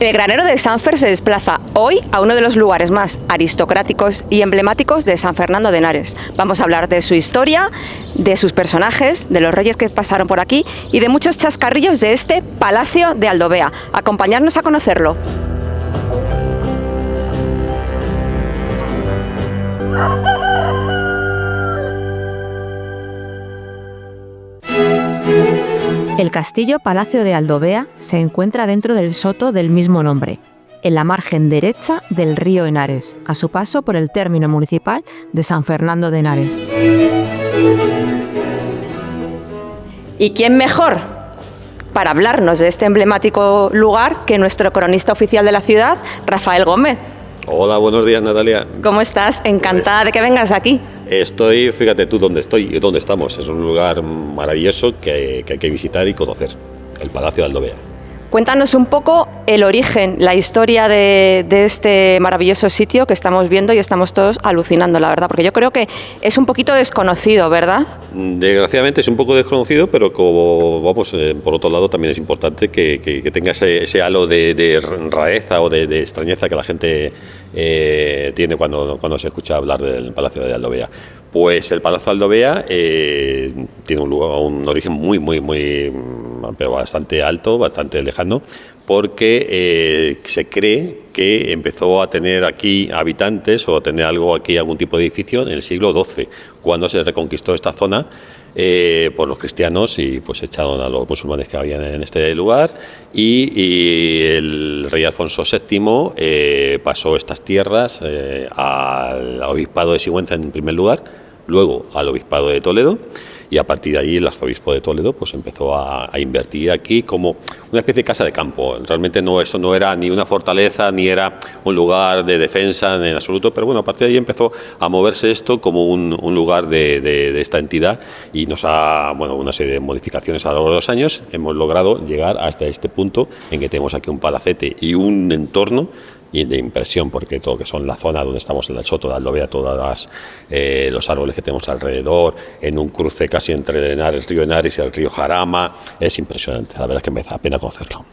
El granero de Sanfer se desplaza hoy a uno de los lugares más aristocráticos y emblemáticos de San Fernando de Henares. Vamos a hablar de su historia, de sus personajes, de los reyes que pasaron por aquí y de muchos chascarrillos de este Palacio de Aldovea. Acompañadnos a conocerlo. El castillo Palacio de Aldovea se encuentra dentro del soto del mismo nombre, en la margen derecha del río Henares, a su paso por el término municipal de San Fernando de Henares. ¿Y quién mejor para hablarnos de este emblemático lugar que nuestro cronista oficial de la ciudad, Rafael Gómez? Hola, buenos días, Natalia. ¿Cómo estás? Encantada de que vengas aquí. Estoy, fíjate tú dónde estoy y dónde estamos. Es un lugar maravilloso que hay que visitar y conocer, el Palacio de Aldovea. Cuéntanos un poco el origen, la historia de este maravilloso sitio que estamos viendo y estamos todos alucinando, la verdad, porque yo creo que es un poquito desconocido, ¿verdad? Desgraciadamente es un poco desconocido, pero como vamos, por otro lado también es importante que tenga ese halo de rareza o de extrañeza que la gente tiene cuando se escucha hablar del Palacio de Aldovea. Pues el Palacio de Aldovea tiene un origen muy, pero bastante alto, bastante lejano, porque se cree que empezó a tener aquí habitantes o a tener algún tipo de edificio en el siglo XII, cuando se reconquistó esta zona por los cristianos y pues echaron a los musulmanes que habían en este lugar y el rey Alfonso VII pasó estas tierras al obispado de Sigüenza en primer lugar, luego al obispado de Toledo, y a partir de ahí el arzobispo de Toledo pues empezó a invertir aquí como una especie de casa de campo. Realmente esto no era ni una fortaleza ni era un lugar de defensa en absoluto, pero bueno, a partir de ahí empezó a moverse esto como un lugar de esta entidad y nos ha, una serie de modificaciones a lo largo de los años. Hemos logrado llegar hasta este punto en que tenemos aquí un palacete y un entorno y de impresión, porque todo lo que son la zona donde estamos en el soto de Aldovea, todos los árboles que tenemos alrededor, en un cruce casi entre el río Henares y el río Jarama, es impresionante, la verdad es que me da pena conocerlo.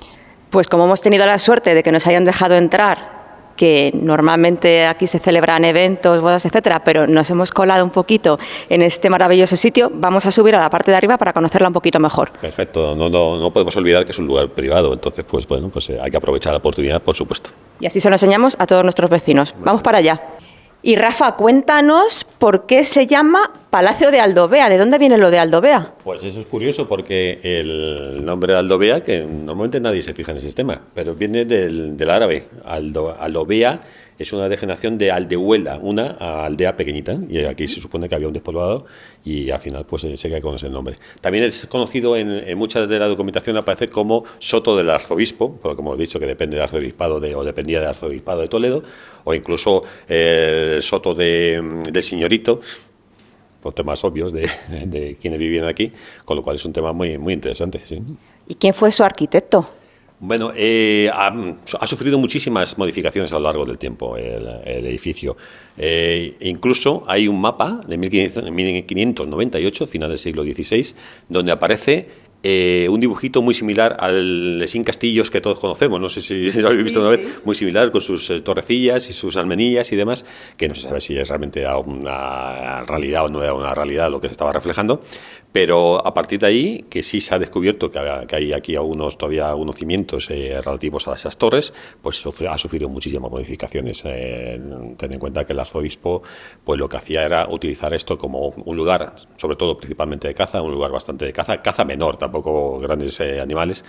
Pues como hemos tenido la suerte de que nos hayan dejado entrar, que normalmente aquí se celebran eventos, bodas, etcétera, pero nos hemos colado un poquito en este maravilloso sitio, vamos a subir a la parte de arriba para conocerla un poquito mejor. Perfecto, no podemos olvidar que es un lugar privado, entonces pues hay que aprovechar la oportunidad, por supuesto. Y así se lo enseñamos a todos nuestros vecinos. Vamos para allá. Y Rafa, cuéntanos por qué se llama Palacio de Aldovea. ¿De dónde viene lo de Aldovea? Pues eso es curioso porque el nombre de Aldovea, que normalmente nadie se fija en ese sistema, pero viene del árabe. Aldovea es una degeneración de aldehuela, una aldea pequeñita, y aquí se supone que había un despoblado y al final pues se queda con ese nombre. También es conocido en mucha de la documentación, aparece como Soto del Arzobispo, porque como hemos dicho que depende del arzobispado o dependía del arzobispado de Toledo, o incluso el Soto del Señorito, por temas obvios de quienes vivían aquí, con lo cual es un tema muy interesante. ¿Sí? ¿Y quién fue su arquitecto? Bueno, ha sufrido muchísimas modificaciones a lo largo del tiempo el edificio. Incluso hay un mapa de 1598, final del siglo XVI, donde aparece un dibujito muy similar al de Sin Castillos que todos conocemos, no sé si lo habéis visto una vez, muy similar con sus torrecillas y sus almenillas y demás, que no se sabe si es realmente una realidad o no era una realidad lo que se estaba reflejando, pero a partir de ahí, que sí se ha descubierto que hay aquí todavía algunos cimientos relativos a esas torres, pues ha sufrido muchísimas modificaciones. Ten en cuenta que el arzobispo pues lo que hacía era utilizar esto como un lugar, sobre todo principalmente de caza, un lugar bastante de caza menor, tampoco grandes animales,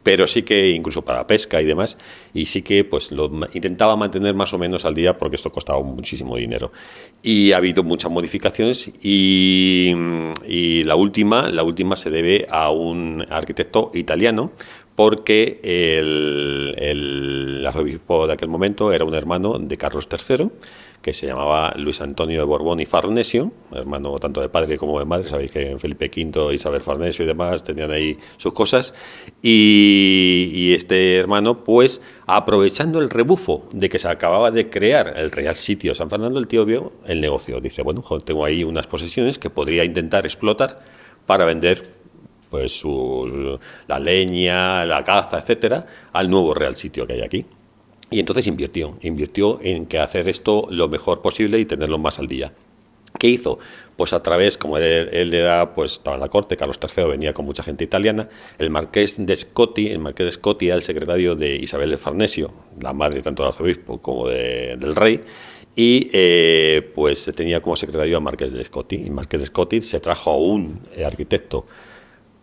pero sí que incluso para pesca y demás, y sí que pues lo intentaba mantener más o menos al día porque esto costaba muchísimo dinero. Y ha habido muchas modificaciones y la última se debe a un arquitecto italiano, porque el arzobispo de aquel momento era un hermano de Carlos III, que se llamaba Luis Antonio de Borbón y Farnesio, hermano tanto de padre como de madre. Sabéis que Felipe V, Isabel Farnesio y demás tenían ahí sus cosas, y este hermano, pues aprovechando el rebufo de que se acababa de crear el Real Sitio San Fernando, el tío vio el negocio, dice, tengo ahí unas posesiones que podría intentar explotar para vender pues la leña, la caza, etcétera, al nuevo Real Sitio que hay aquí. Y entonces invirtió en que hacer esto lo mejor posible y tenerlo más al día. ¿Qué hizo? Pues a través, como él era, pues estaba en la corte, Carlos III venía con mucha gente italiana, el marqués de Scotti era el secretario de Isabel de Farnesio, la madre tanto del arzobispo como del rey, y pues tenía como secretario a Marqués de Scotti. Y Marqués de Scotti se trajo a un arquitecto,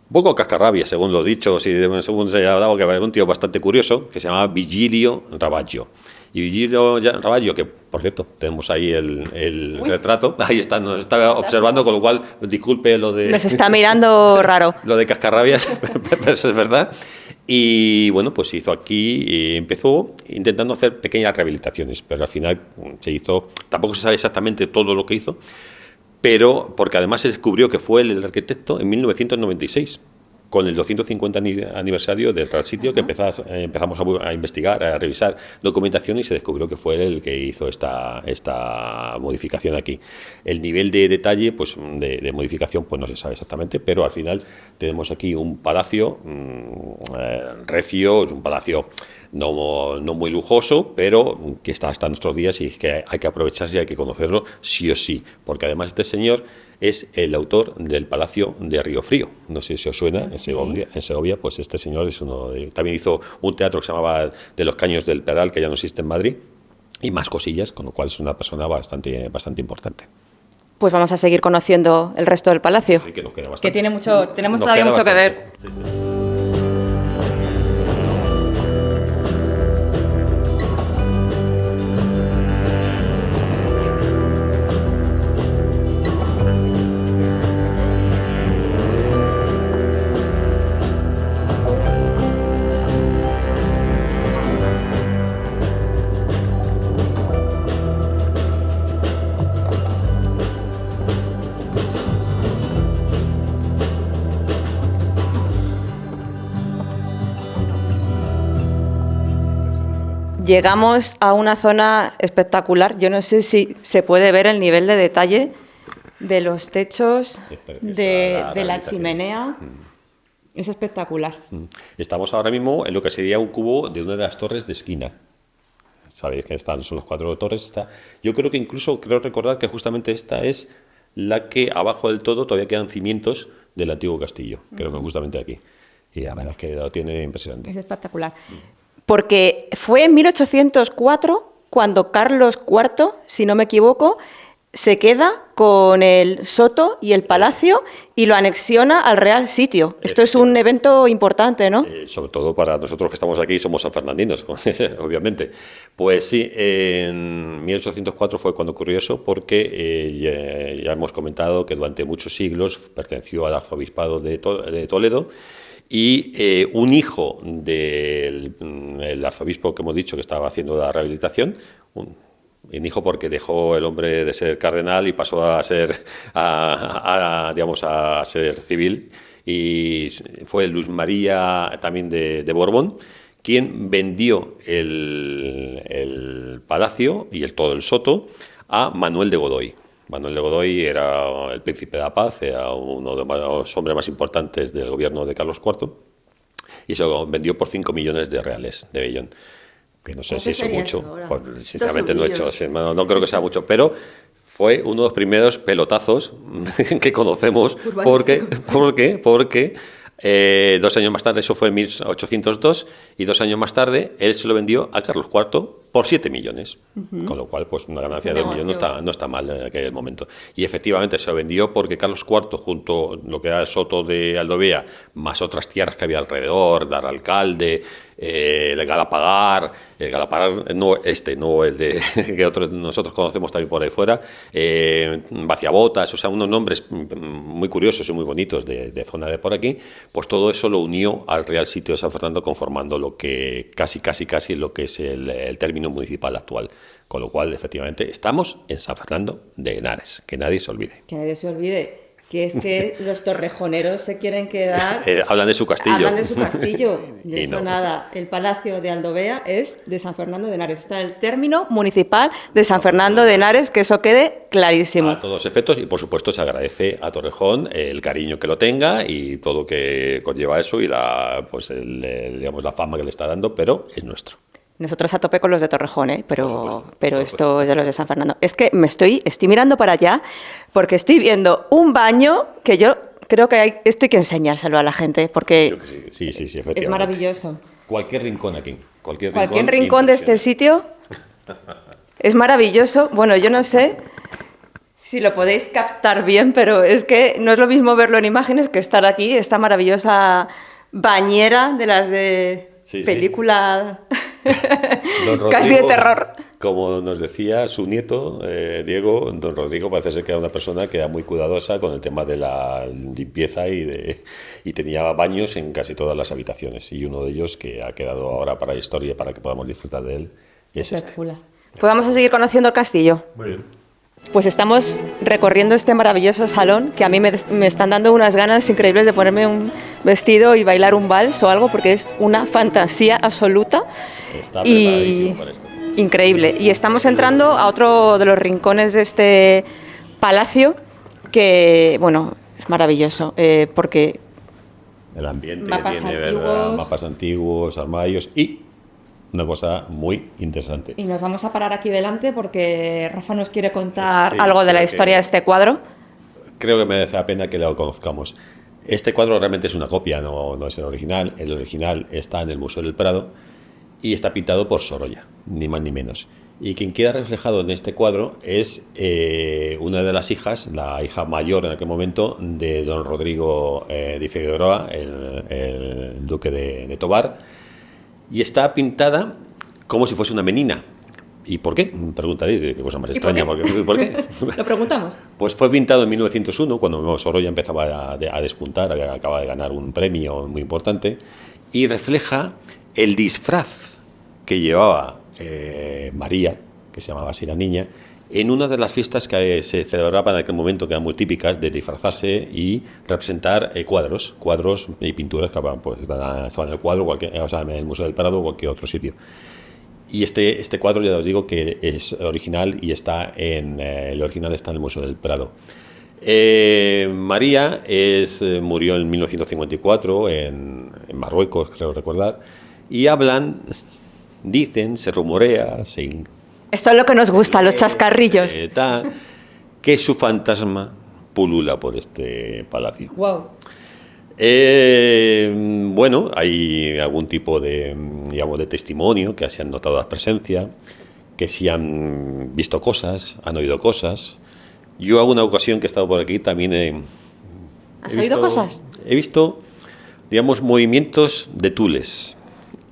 un poco cascarrabia, según lo dicho, según se ha hablado, que era un tío bastante curioso, que se llamaba Vigilio Ravaggio. Y Vigilio Ravaggio, que por cierto, tenemos ahí el retrato, ahí está, nos está observando, con lo cual, disculpe lo de... Me se está mirando raro. Lo de cascarrabias, pero eso es verdad. Y bueno, pues hizo aquí, y empezó intentando hacer pequeñas rehabilitaciones, pero al final se hizo, tampoco se sabe exactamente todo lo que hizo, pero porque además se descubrió que fue él el arquitecto en 1996, con el 250 aniversario del Real Sitio, que empezamos a investigar, a revisar documentación, y se descubrió que fue él el que hizo esta modificación aquí. El nivel de detalle, pues de modificación, pues no se sabe exactamente, pero al final tenemos aquí un palacio recio, es un palacio no muy lujoso, pero que está hasta nuestros días, y que hay que aprovecharse y hay que conocerlo sí o sí, porque además este señor es el autor del Palacio de Río Frío. No sé si os suena, en Segovia, pues este señor es también hizo un teatro que se llamaba De los Caños del Peral, que ya no existe en Madrid, y más cosillas, con lo cual es una persona bastante importante. Pues vamos a seguir conociendo el resto del palacio. Sí, que nos queda bastante. Que tenemos todavía mucho que ver. Sí, sí. Llegamos a una zona espectacular. Yo no sé si se puede ver el nivel de detalle de los techos, de la chimenea. Es espectacular. Estamos ahora mismo en lo que sería un cubo de una de las torres de esquina. Sabéis que son los 4 torres. Yo creo que incluso, creo recordar que justamente esta es la que abajo del todo todavía quedan cimientos del antiguo castillo. Creo que justamente aquí. Y la verdad es que lo tiene impresionante. Es espectacular. Porque fue en 1804 cuando Carlos IV, si no me equivoco, se queda con el soto y el palacio y lo anexiona al Real Sitio. Esto es un evento importante, ¿no? Sobre todo para nosotros que estamos aquí, somos sanfernandinos, obviamente. Pues sí, en 1804 fue cuando ocurrió eso, porque ya hemos comentado que durante muchos siglos perteneció al arzobispado de Toledo, y un hijo del arzobispo que hemos dicho que estaba haciendo la rehabilitación, un hijo porque dejó el hombre de ser cardenal y pasó a ser digamos a ser civil, y fue Luis María también de Borbón, quien vendió el palacio y todo el soto a Manuel de Godoy. Manuel de Godoy era el príncipe de la paz, era uno de los hombres más importantes del gobierno de Carlos IV, y se lo vendió por 5 millones de reales de vellón, que no sé si eso mucho, sinceramente no creo que sea mucho, pero fue uno de los primeros pelotazos que conocemos, porque 2 años más tarde, eso fue en 1802, y 2 años más tarde él se lo vendió a Carlos IV por 7 millones, con lo cual pues una ganancia de 1 millón no está mal en aquel momento. Y efectivamente se lo vendió porque Carlos IV, junto a lo que era el soto de Aldovea, más otras tierras que había alrededor, Dar Alcalde, el Galapagar, no el de que nosotros conocemos también por ahí fuera, Vaciabotas, o sea, unos nombres muy curiosos y muy bonitos de zona de por aquí, pues todo eso lo unió al Real Sitio de San Fernando, conformando lo que casi lo que es el término municipal actual. Con lo cual, efectivamente, estamos en San Fernando de Henares, que nadie se olvide. Que nadie se olvide Que es que los torrejoneros se quieren quedar... Hablan de su castillo. Hablan de su castillo. De Y eso no. nada. El Palacio de Aldovea es de San Fernando de Henares. Está en el término municipal de San Fernando de Henares, que eso quede clarísimo. A todos los efectos, y por supuesto se agradece a Torrejón el cariño que lo tenga y todo lo que conlleva eso y digamos, la fama que le está dando, pero es nuestro. Nosotros a tope con los de Torrejón, ¿eh? pero por esto es de los de San Fernando. Es que estoy mirando para allá porque estoy viendo un baño que yo creo que esto hay que enseñárselo a la gente porque Sí, efectivamente. es maravilloso. Cualquier rincón aquí. Cualquier Rincón de este sitio es maravilloso. Bueno, yo no sé si lo podéis captar bien, pero es que no es lo mismo verlo en imágenes que estar aquí, esta maravillosa bañera de las de película Don Rodrigo, casi de terror. Como nos decía su nieto, Diego, don Rodrigo parece ser que era una persona que era muy cuidadosa con el tema de la limpieza y tenía baños en casi todas las habitaciones. Y uno de ellos, que ha quedado ahora para la historia, para que podamos disfrutar de él, es este. Pues vamos a seguir conociendo el castillo. Muy bien. Pues estamos recorriendo este maravilloso salón que a mí me están dando unas ganas increíbles de ponerme un vestido y bailar un vals o algo porque es una fantasía absoluta. Está preparadísimo para esto. Increíble. Y estamos entrando a otro de los rincones de este palacio que, bueno, es maravilloso porque... El ambiente mapas tiene, antiguos. ¿verdad? Mapas antiguos, armarios y una cosa muy interesante. Y nos vamos a parar aquí delante porque Rafa nos quiere contar Sí, algo de la creo historia de este cuadro. Creo que merece la pena que lo conozcamos. Este cuadro realmente es una copia, no es el original. El original está en el Museo del Prado y está pintado por Sorolla, ni más ni menos. Y quien queda reflejado en este cuadro es una de las hijas, la hija mayor en aquel momento de don Rodrigo de Figueroa, el duque de Tovar, y está pintada como si fuese una menina. ¿Y por qué? Me preguntaréis, qué cosa más extraña. ¿Por qué? Lo preguntamos. Pues fue pintado en 1901, cuando Sorolla empezaba a despuntar, acaba de ganar un premio muy importante, y refleja el disfraz que llevaba María, que se llamaba así la niña, en una de las fiestas que se celebraban en aquel momento, que eran muy típicas, de disfrazarse y representar cuadros y pinturas que estaban en el cuadro, en el Museo del Prado o cualquier otro sitio. Y este cuadro, ya os digo, que es original y el original está en el Museo del Prado. María murió en 1954 en Marruecos, creo recordar, y dicen, se rumorea, Esto es lo que nos gusta, los chascarrillos. Que su fantasma pulula por este palacio. Wow. Bueno, hay algún tipo de testimonio, que se han notado la presencia, que sí han visto cosas, han oído cosas. Yo alguna ocasión que he estado por aquí también ¿Has oído cosas? He visto, digamos, movimientos de tules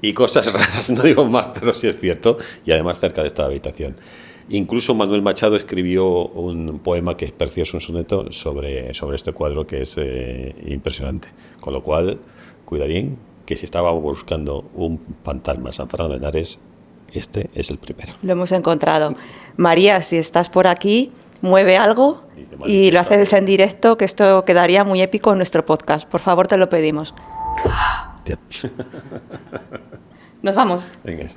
y cosas raras, no digo más, pero sí es cierto, y además cerca de esta habitación. Incluso Manuel Machado escribió un poema que es precioso, un soneto, sobre este cuadro, que es impresionante. Con lo cual, cuidadín, que si estábamos buscando un fantasma en San Fernando de Henares, este es el primero. Lo hemos encontrado. María, si estás por aquí, mueve algo y lo haces en directo, que esto quedaría muy épico en nuestro podcast. Por favor, te lo pedimos. Nos vamos. Venga.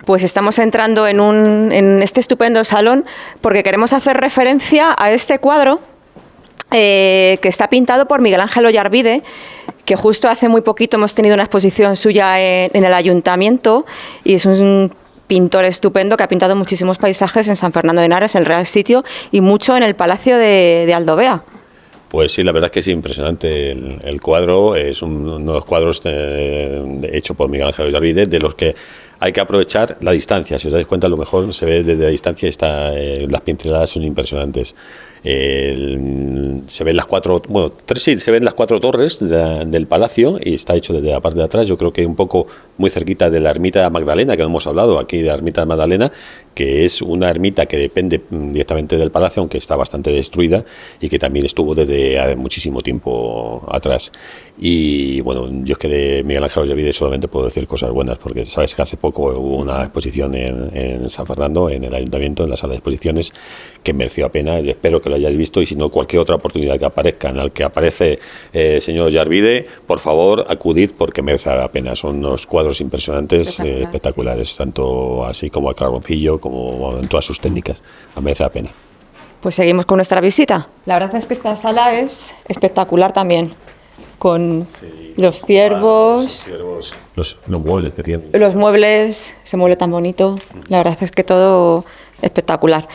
Pues estamos entrando en este estupendo salón porque queremos hacer referencia a este cuadro que está pintado por Miguel Ángel Ollarvide, que justo hace muy poquito hemos tenido una exposición suya en el ayuntamiento, y es un pintor estupendo que ha pintado muchísimos paisajes en San Fernando de Henares, el Real Sitio, y mucho en el Palacio de Aldovea. Pues sí, la verdad es que es impresionante el cuadro. Es uno de los cuadros hecho por Miguel Ángel Ollarvide, de los que hay que aprovechar la distancia. Si os dais cuenta, a lo mejor se ve desde la distancia, las pinceladas son impresionantes. Se ven las cuatro torres del palacio, y está hecho desde la parte de atrás. Yo creo que un poco muy cerquita de la ermita de Magdalena, que no hemos hablado aquí de la ermita de Magdalena, que es una ermita que depende directamente del palacio, aunque está bastante destruida y que también estuvo desde muchísimo tiempo atrás. Y bueno, yo es que de Miguel Ángel Ollarvide solamente puedo decir cosas buenas, porque sabes que hace poco hubo una exposición en San Fernando, en el ayuntamiento, en la sala de exposiciones, que mereció la pena. Yo espero que lo hayáis visto, y si no, cualquier otra oportunidad que aparezca en la que aparece el señor Ollarvide, por favor, acudid, porque merece la pena. Son unos cuadros impresionantes, espectaculares, tanto así como al carboncillo, como en todas sus técnicas. Merece la pena. Pues seguimos con nuestra visita. La verdad es que esta sala es espectacular también, con los ciervos, los muebles que tienen. Los muebles, se mueble tan bonito. La verdad es que todo espectacular.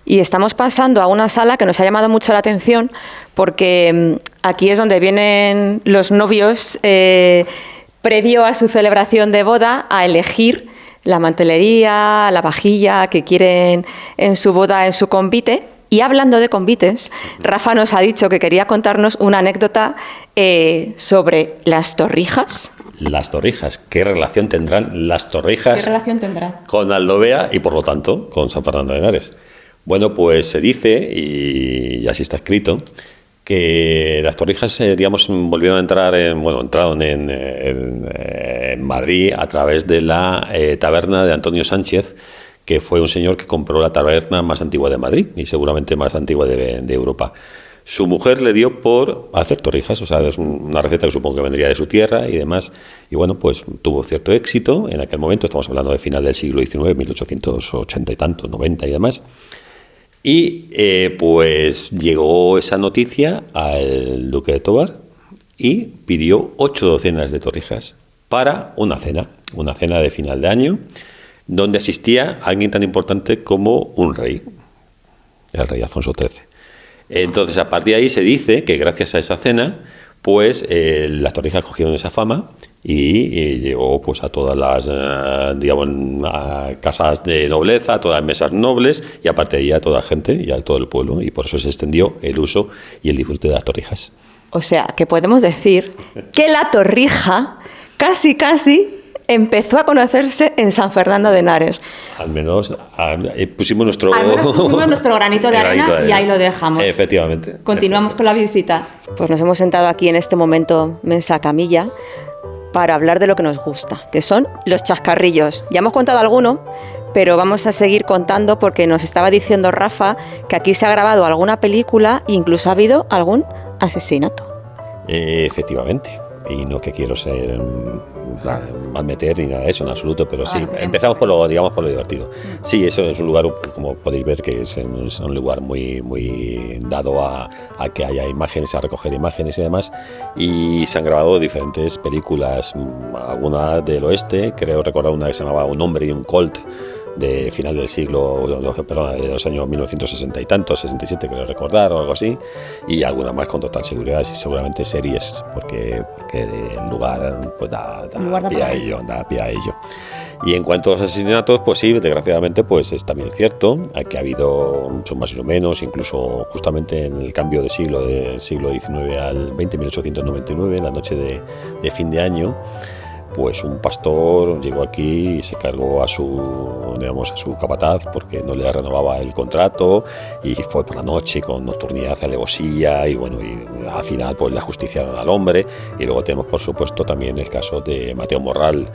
Y estamos pasando a una sala que nos ha llamado mucho la atención, porque aquí es donde vienen los novios previo a su celebración de boda a elegir la mantelería, la vajilla que quieren en su boda, en su convite. Y hablando de convites, Rafa nos ha dicho que quería contarnos una anécdota sobre las torrijas. Las torrijas, ¿qué relación tendrán las torrijas? ¿Qué relación tendrán? Con Aldovea y, por lo tanto, con San Fernando de Henares. Bueno, pues se dice, y así está escrito, que las torrijas, digamos, volvieron a entrar, entraron en Madrid a través de la taberna de Antonio Sánchez, que fue un señor que compró la taberna más antigua de Madrid y seguramente más antigua de Europa. Su mujer le dio por hacer torrijas, o sea, es una receta que supongo que vendría de su tierra y demás. Y bueno, pues tuvo cierto éxito en aquel momento, estamos hablando de final del siglo XIX, 1880 y tanto, 90 y demás. Y pues llegó esa noticia al duque de Tovar y pidió 8 docenas de torrijas para una cena de final de año, donde asistía alguien tan importante como un rey, el rey Alfonso XIII. Entonces, a partir de ahí se dice que gracias a esa cena, pues las torrijas cogieron esa fama y llegó pues a todas las, a casas de nobleza, a todas las mesas nobles, y aparte de ahí a toda la gente y a todo el pueblo, y por eso se extendió el uso y el disfrute de las torrijas. O sea, que podemos decir que la torrija casi empezó a conocerse en San Fernando de Henares. Al menos pusimos nuestro granito de arena y ahí lo dejamos. Efectivamente. Continuamos con la visita. Pues nos hemos sentado aquí en este momento mensa camilla para hablar de lo que nos gusta, que son los chascarrillos. Ya hemos contado alguno, pero vamos a seguir contando porque nos estaba diciendo Rafa que aquí se ha grabado alguna película e incluso ha habido algún asesinato. Efectivamente. Y no que quiero ser malmeter ni nada de eso en absoluto, pero sí, empezamos por lo divertido. Sí, eso es un lugar, como podéis ver, que es un lugar muy dado a que haya imágenes, a recoger imágenes y demás, y se han grabado diferentes películas, algunas del oeste, creo recordar una que se llamaba Un hombre y un colt, de final del siglo, de los años 1960 y tantos, 67 creo recordar o algo así, y alguna más con total seguridad, y seguramente series, porque el lugar pues da pie a ello. Y en cuanto a los asesinatos, pues sí, desgraciadamente pues es también cierto que ha habido muchos más y menos, incluso justamente en el cambio de siglo, del siglo XIX al XX, 1899, en la noche de fin de año, pues un pastor llegó aquí y se cargó a su capataz porque no le renovaba el contrato, y fue por la noche con nocturnidad, alevosía, y bueno, y al final pues le ajusticiaron al hombre. Y luego tenemos, por supuesto, también el caso de Mateo Morral.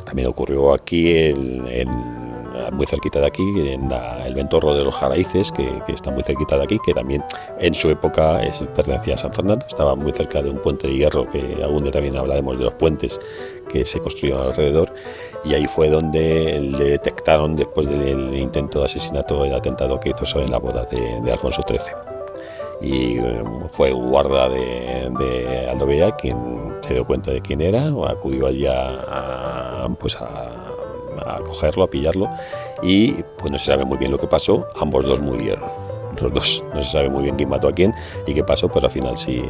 También ocurrió aquí muy cerquita de aquí, en el Ventorro de los Jaraices, que está muy cerquita de aquí, que también en su época pertenecía a San Fernando, estaba muy cerca de un puente de hierro, que algún día también hablaremos de los puentes que se construyeron alrededor, y ahí fue donde le detectaron, después del intento de asesinato, el atentado que hizo en la boda de Alfonso XIII. Y fue guarda de Aldovea quien se dio cuenta de quién era, acudió allí a cogerlo, a pillarlo, y pues no se sabe muy bien lo que pasó. Ambos dos murieron, los dos. No se sabe muy bien quién mató a quién y qué pasó, pero al final sí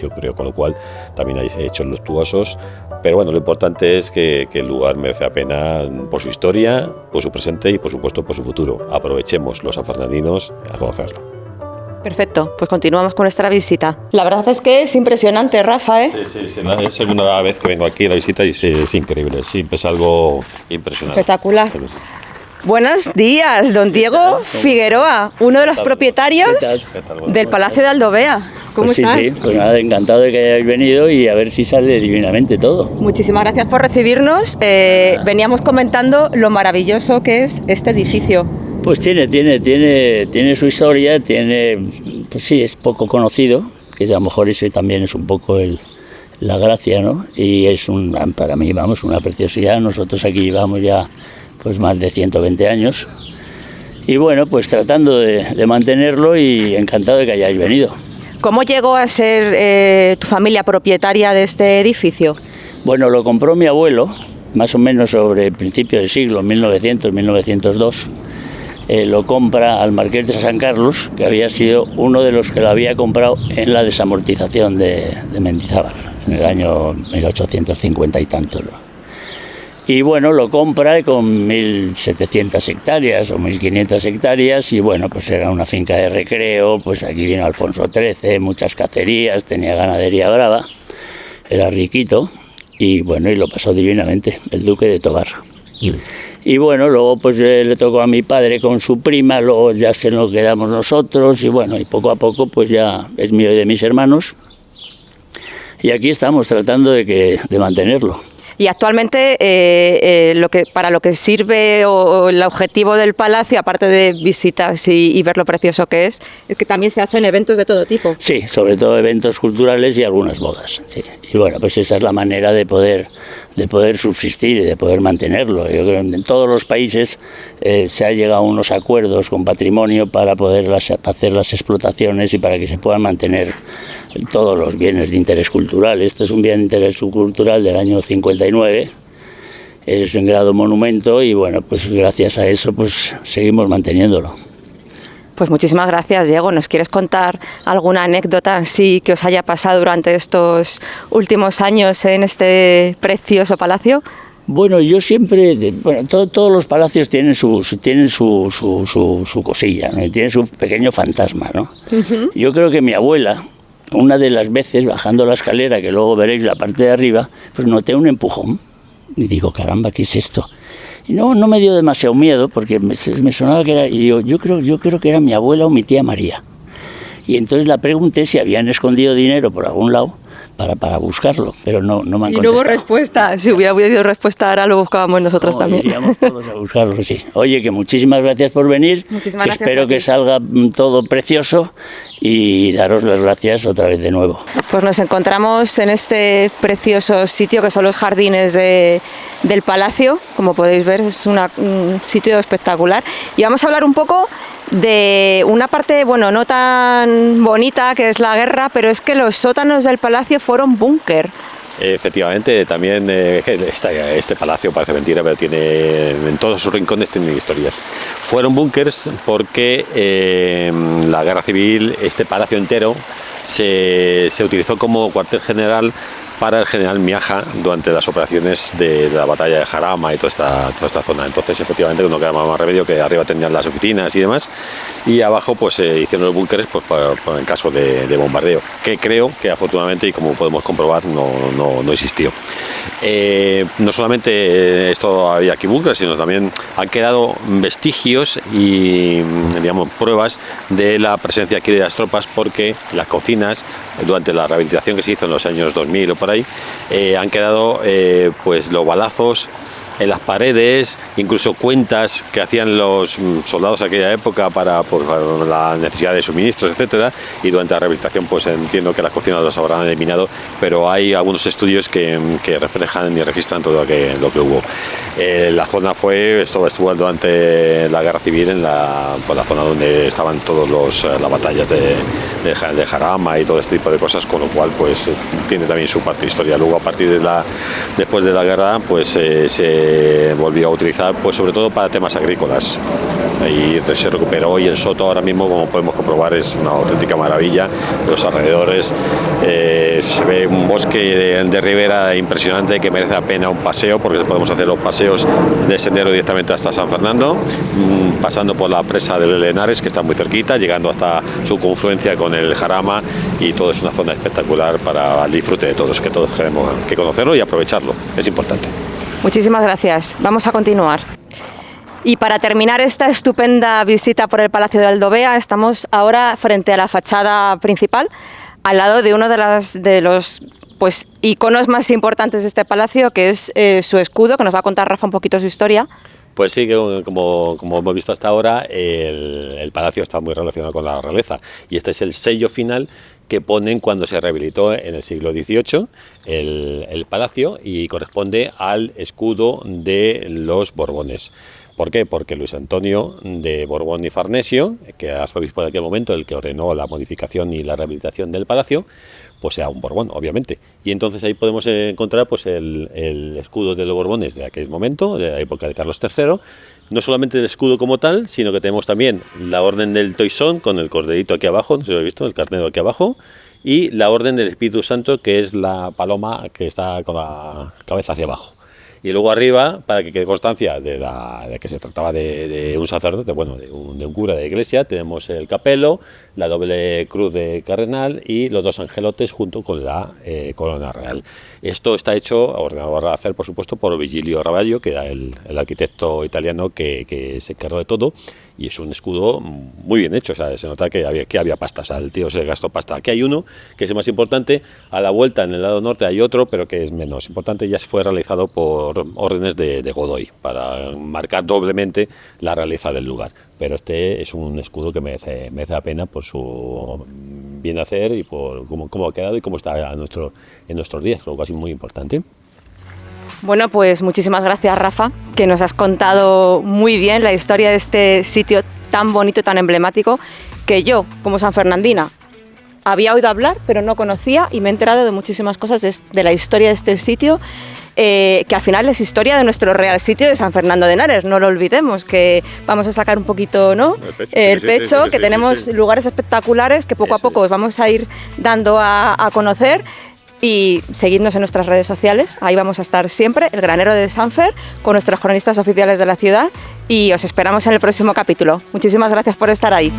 ocurrió, con lo cual también hay hechos luctuosos. Pero bueno, lo importante es que el lugar merece la pena por su historia, por su presente y por supuesto por su futuro. Aprovechemos los sanfernandinos a conocerlo. Perfecto, pues continuamos con nuestra visita. La verdad es que es impresionante, Rafa, ¿eh? Sí, es la segunda vez que vengo aquí a la visita y es increíble, sí, es algo impresionante. Espectacular. Buenos días, don Diego Figueroa, uno de los propietarios del Palacio de Aldovea. ¿Cómo pues estás? Sí, pues nada, encantado de que hayáis venido y a ver si sale divinamente todo. Muchísimas gracias por recibirnos. Veníamos comentando lo maravilloso que es este edificio. Pues tiene su historia, pues sí, es poco conocido, que a lo mejor ese también es un poco la gracia, ¿no? Y es para mí, vamos, una preciosidad. Nosotros aquí llevamos ya pues más de 120 años y bueno, pues tratando de mantenerlo y encantado de que hayáis venido. ¿Cómo llegó a ser tu familia propietaria de este edificio? Bueno, lo compró mi abuelo, más o menos sobre el principio del siglo, 1900-1902. Lo compra al marqués de San Carlos, que había sido uno de los que lo había comprado en la desamortización de Mendizábal, en el año 1850 y tantos, ¿no? Y bueno, lo compra con 1.700 hectáreas o 1.500 hectáreas y bueno, pues era una finca de recreo, pues aquí vino Alfonso XIII, muchas cacerías, tenía ganadería brava, era riquito y bueno, y lo pasó divinamente, el duque de Tobar. Y bueno, luego pues le tocó a mi padre con su prima, luego ya se nos quedamos nosotros y bueno, y poco a poco pues ya es mío y de mis hermanos y aquí estamos tratando de mantenerlo. Y actualmente para lo que sirve o el objetivo del palacio, aparte de visitas y ver lo precioso que es que también se hacen eventos de todo tipo. Sí, sobre todo eventos culturales y algunas bodas. Sí. Y bueno, pues esa es la manera de poder subsistir y de poder mantenerlo. Yo creo que en todos los países se ha llegado a unos acuerdos con patrimonio para poder hacer las explotaciones y para que se puedan mantener todos los bienes de interés cultural. Este es un bien de interés cultural del año 59, es un grado monumento y bueno, pues gracias a eso pues seguimos manteniéndolo. Pues muchísimas gracias, Diego. ¿Nos quieres contar alguna anécdota así que os haya pasado durante estos últimos años en este precioso palacio? Bueno, yo siempre, todos los palacios tienen su cosilla, ¿no? Tienen su pequeño fantasma, ¿no? Uh-huh. Yo creo que mi abuela, una de las veces bajando la escalera, que luego veréis la parte de arriba, pues noté un empujón y digo, caramba, ¿qué es esto? Y no me dio demasiado miedo porque me sonaba que era, y yo creo que era mi abuela o mi tía María. Y entonces la pregunté si habían escondido dinero por algún lado para buscarlo, pero no me han contestado. Y no hubo respuesta. Si hubiera habido respuesta ahora lo buscábamos nosotros también. Iríamos todos a buscarlo, sí. Oye, que muchísimas gracias por venir. Muchísimas gracias. Espero que salga todo precioso y daros las gracias otra vez de nuevo. Pues nos encontramos en este precioso sitio que son los jardines del palacio. Como podéis ver, es un sitio espectacular. Y vamos a hablar un poco de una parte, bueno, no tan bonita, que es la guerra, pero es que los sótanos del palacio fueron búnker. Efectivamente, también este palacio parece mentira, pero en todos sus rincones tiene historias. Fueron búnkers porque la guerra civil, este palacio entero se utilizó como cuartel general para el general Miaja durante las operaciones de la batalla de Jarama y toda esta zona. Entonces, efectivamente, no quedaba más remedio que arriba tenían las oficinas y demás, y abajo pues hicieron los búnkeres pues, en caso de bombardeo, que creo que afortunadamente, y como podemos comprobar, no existió. No solamente esto había aquí búnkeres, sino también han quedado vestigios y, digamos, pruebas de la presencia aquí de las tropas, porque las cocinas, durante la rehabilitación que se hizo en los años 2000 o por ahí, han quedado pues los balazos en las paredes, incluso cuentas que hacían los soldados de aquella época para la necesidad de suministros, etcétera, y durante la rehabilitación pues entiendo que las cocinas las habrán eliminado, pero hay algunos estudios que reflejan y registran todo lo que hubo. La zona estuvo durante la guerra civil en la zona donde estaban todos las batallas de Jarama y todo este tipo de cosas, con lo cual pues tiene también su parte de historia. Luego, a partir después de la guerra, pues se volvió a utilizar pues sobre todo para temas agrícolas, y se recuperó, y el soto ahora mismo, como podemos comprobar, es una auténtica maravilla. Los alrededores se ve un bosque de ribera impresionante que merece la pena un paseo, porque podemos hacer los paseos de sendero directamente hasta San Fernando, pasando por la presa de Lenares, que está muy cerquita, llegando hasta su confluencia con el Jarama, y todo es una zona espectacular para el disfrute de todos, que todos queremos que conocerlo y aprovecharlo, es importante. Muchísimas gracias. Vamos a continuar. Y para terminar esta estupenda visita por el Palacio de Aldovea, estamos ahora frente a la fachada principal, al lado de uno de los pues, iconos más importantes de este palacio, que es su escudo, que nos va a contar Rafa un poquito su historia. Pues sí, que como hemos visto hasta ahora, el palacio está muy relacionado con la realeza, y este es el sello final que ponen cuando se rehabilitó en el siglo XVIII el palacio, y corresponde al escudo de los Borbones. ¿Por qué? Porque Luis Antonio de Borbón y Farnesio, que era arzobispo de aquel momento, el que ordenó la modificación y la rehabilitación del palacio, pues era un Borbón, obviamente. Y entonces ahí podemos encontrar pues el escudo de los Borbones de aquel momento, de la época de Carlos III. No solamente el escudo como tal, sino que tenemos también la Orden del Toisón, con el corderito aquí abajo, no sé si lo habéis visto, el carnero aquí abajo, y la Orden del Espíritu Santo, que es la paloma que está con la cabeza hacia abajo. Y luego arriba, para que quede constancia de que se trataba de un sacerdote, bueno, de un cura de iglesia, tenemos el capelo, la doble cruz de cardenal y los dos angelotes junto con la corona real. Esto está hecho, ordenado a hacer, por supuesto, por Vigilio Ravaglio, que era el arquitecto italiano que se encargó de todo, y es un escudo muy bien hecho. O sea, se nota que había pasta, o sea, el tío se gastó pasta. Aquí hay uno que es el más importante, a la vuelta en el lado norte hay otro, pero que es menos importante, ya fue realizado por órdenes de Godoy, para marcar doblemente la realeza del lugar. Pero este es un escudo que merece la pena por su bien hacer y por cómo ha quedado y cómo está en nuestros días, lo cual es muy importante. Bueno, pues muchísimas gracias, Rafa, que nos has contado muy bien la historia de este sitio tan bonito y tan emblemático, que yo, como sanfernandina, había oído hablar, pero no conocía, y me he enterado de muchísimas cosas de la historia de este sitio, que al final es historia de nuestro real sitio de San Fernando de Henares. No lo olvidemos, que vamos a sacar un poquito, ¿no?, el pecho, que tenemos lugares espectaculares que poco a poco os vamos a ir dando a conocer. Y seguidnos en nuestras redes sociales, ahí vamos a estar siempre, El Granero de Sanfer, con nuestros cronistas oficiales de la ciudad, y os esperamos en el próximo capítulo. Muchísimas gracias por estar ahí.